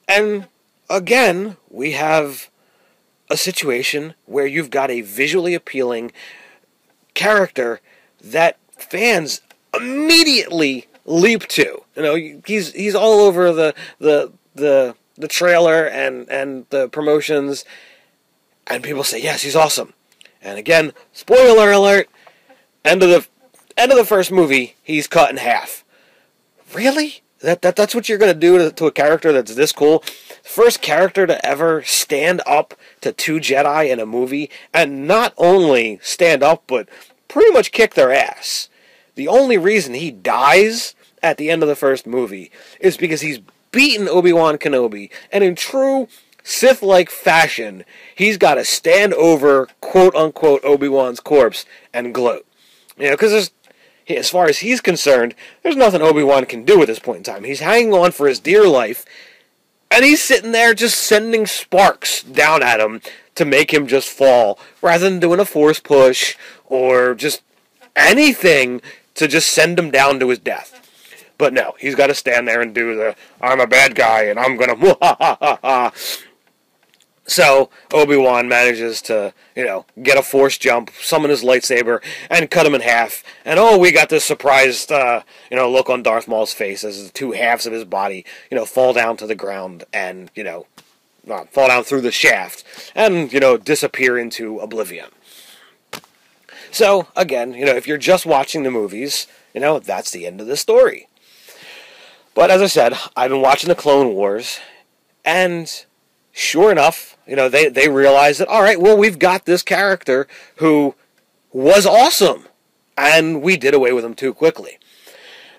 And again, we have a situation where you've got a visually appealing character that fans immediately leap to. You know, he's all over the trailer and the promotions, and people say, yes, he's awesome. And again, spoiler alert, end of the first movie, he's cut in half. Really? That's what you're going to do to a character that's this cool? First character to ever stand up to two Jedi in a movie, and not only stand up, but pretty much kick their ass. The only reason he dies at the end of the first movie is because he's beaten Obi-Wan Kenobi, and in true Sith-like fashion, he's got to stand over quote-unquote Obi-Wan's corpse and gloat. You know, because as far as he's concerned, there's nothing Obi-Wan can do at this point in time. He's hanging on for his dear life, and he's sitting there just sending sparks down at him to make him just fall, rather than doing a force push or just anything to just send him down to his death. But no, he's got to stand there and do the, I'm a bad guy, and I'm going to, So, Obi-Wan manages to, get a force jump, summon his lightsaber, and cut him in half. And we got this surprised, look on Darth Maul's face as the two halves of his body, fall down to the ground and, fall down through the shaft and, disappear into oblivion. So, again, if you're just watching the movies, that's the end of the story. But as I said, I've been watching the Clone Wars, and sure enough, they realized that, all right, well, we've got this character who was awesome, and we did away with him too quickly.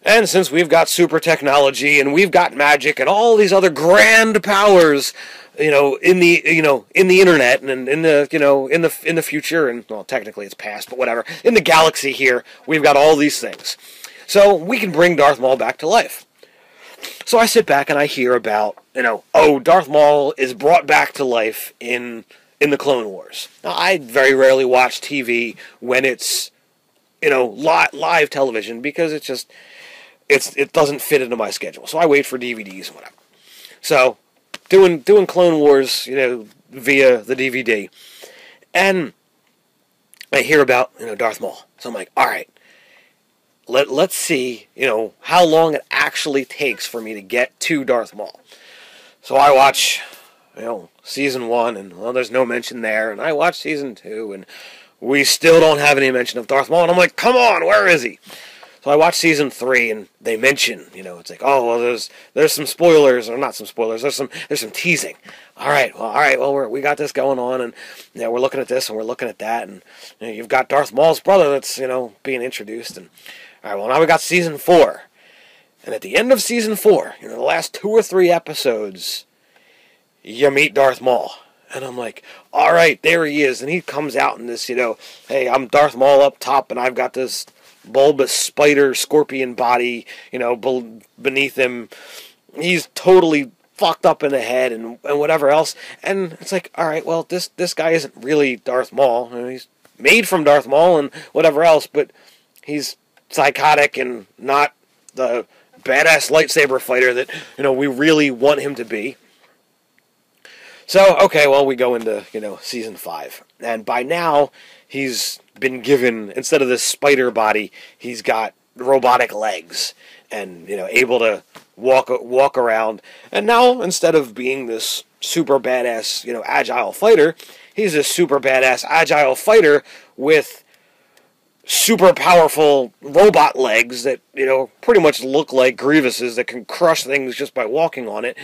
And since we've got super technology, and we've got magic, and all these other grand powers, in the internet, and in the future, and, well, technically it's past, but whatever, in the galaxy here, we've got all these things. So we can bring Darth Maul back to life. So I sit back and I hear about, Darth Maul is brought back to life in the Clone Wars. Now, I very rarely watch TV when it's, live television, because it doesn't fit into my schedule. So I wait for DVDs and whatever. So, doing Clone Wars, via the DVD. And I hear about, Darth Maul. So I'm like, all right. Let's see, how long it actually takes for me to get to Darth Maul. So I watch, Season 1, and, well, there's no mention there. And I watch Season 2, and we still don't have any mention of Darth Maul. And I'm like, come on, where is he? So I watch Season 3, and they mention, it's like, oh, well, there's some spoilers, or not some spoilers, there's some teasing. All right, well, we got this going on, and, we're looking at this, and we're looking at that, and, you've got Darth Maul's brother that's, being introduced, and, all right, well, now we got Season 4. And at the end of Season 4, the last 2 or 3 episodes, you meet Darth Maul. And I'm like, all right, there he is. And he comes out in this, hey, I'm Darth Maul up top, and I've got this bulbous spider scorpion body, beneath him. He's totally fucked up in the head and whatever else. And it's like, all right, well, this guy isn't really Darth Maul. He's made from Darth Maul and whatever else, but he's psychotic and not the badass lightsaber fighter that, we really want him to be. So, okay, well, we go into, Season 5. And by now, he's been given, instead of this spider body, he's got robotic legs and, able to walk around. And now, instead of being this super badass, agile fighter, he's a super badass agile fighter with super powerful robot legs that, pretty much look like Grievous's that can crush things just by walking on it.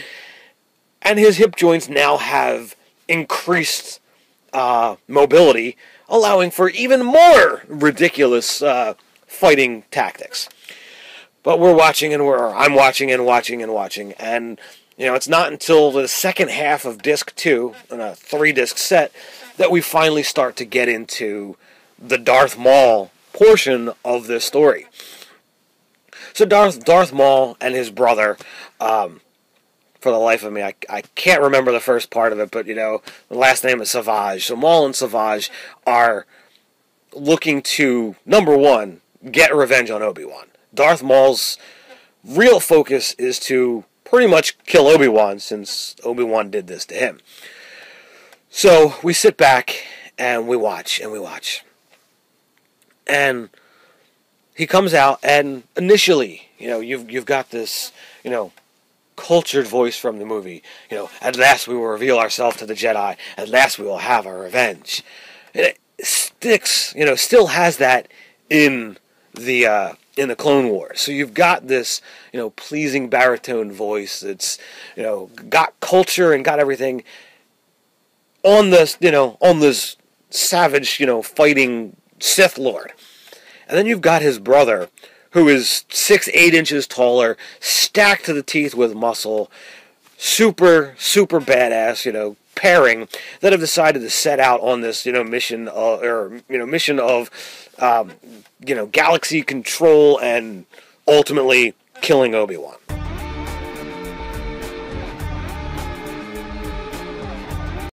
And his hip joints now have increased mobility, allowing for even more ridiculous fighting tactics. But we're watching, and I'm watching and watching and watching, and it's not until the second half of Disc 2, in a 3-disc set, that we finally start to get into the Darth Maul portion of this story. So Darth Maul and his brother, for the life of me, I can't remember the first part of it, but, the last name is Savage. So Maul and Savage are looking to, number one, get revenge on Obi-Wan. Darth Maul's real focus is to pretty much kill Obi-Wan, since Obi-Wan did this to him. So we sit back and we watch and we watch. And he comes out, and initially, you've got this, cultured voice from the movie. At last we will reveal ourselves to the Jedi. At last we will have our revenge. And it sticks, still has that in the Clone Wars. So you've got this, pleasing baritone voice that's, got culture and got everything on this savage, fighting Sith Lord. And then you've got his brother, who is 6'8" inches taller, stacked to the teeth with muscle, super, super badass, pairing, that have decided to set out on this, mission of galaxy control and ultimately killing Obi-Wan.